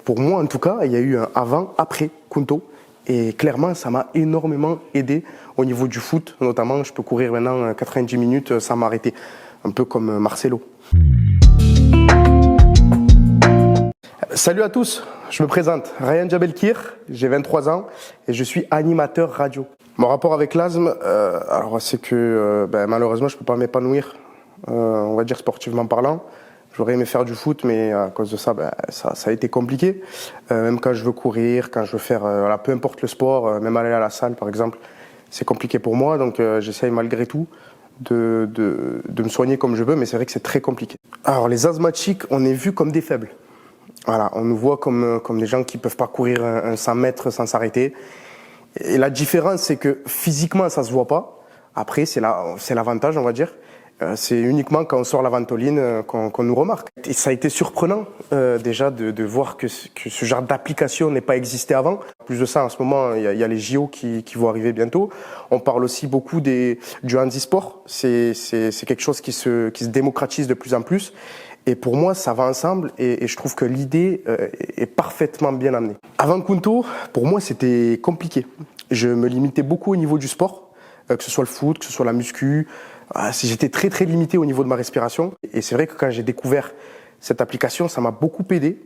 pour moi en tout cas, il y a eu un avant-après Kunto. Et clairement, ça m'a énormément aidé au niveau du foot. Notamment, je peux courir maintenant 90 minutes sans m'arrêter. Un peu comme Marcelo. Salut à tous, je me présente, Ryan Jabelkir, j'ai 23 ans et je suis animateur radio. Mon rapport avec l'asthme, alors c'est que malheureusement je ne peux pas m'épanouir, on va dire sportivement parlant. J'aurais aimé faire du foot, mais à cause de ça, ça a été compliqué. Même quand je veux courir, quand je veux faire, peu importe le sport, même aller à la salle par exemple, c'est compliqué pour moi. Donc j'essaye malgré tout de me soigner comme je veux, mais c'est vrai que c'est très compliqué. Alors les asthmatiques, on est vus comme des faibles. Voilà, on nous voit comme des gens qui ne peuvent pas courir un 100 mètres sans s'arrêter. Et la différence, c'est que physiquement, ça ne se voit pas. Après, c'est l'avantage, on va dire. C'est uniquement quand on sort la ventoline qu'on nous remarque. Et ça a été surprenant déjà de voir que ce genre d'application n'ait pas existé avant. En plus de ça, en ce moment, il y a les JO qui vont arriver bientôt. On parle aussi beaucoup du handisport. C'est quelque chose qui se démocratise de plus en plus. Et pour moi, ça va ensemble et je trouve que l'idée est parfaitement bien amenée. Avant Kunto, pour moi, c'était compliqué. Je me limitais beaucoup au niveau du sport, que ce soit le foot, que ce soit la muscu. J'étais très très limité au niveau de ma respiration. Et c'est vrai que quand j'ai découvert cette application, ça m'a beaucoup aidé,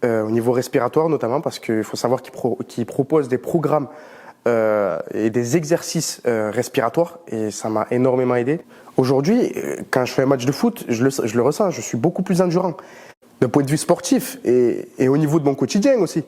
au niveau respiratoire notamment, parce qu'il faut savoir qu'il propose des programmes et des exercices respiratoires et ça m'a énormément aidé. Aujourd'hui, quand je fais un match de foot, je le ressens, je suis beaucoup plus endurant d'un point de vue sportif et au niveau de mon quotidien aussi.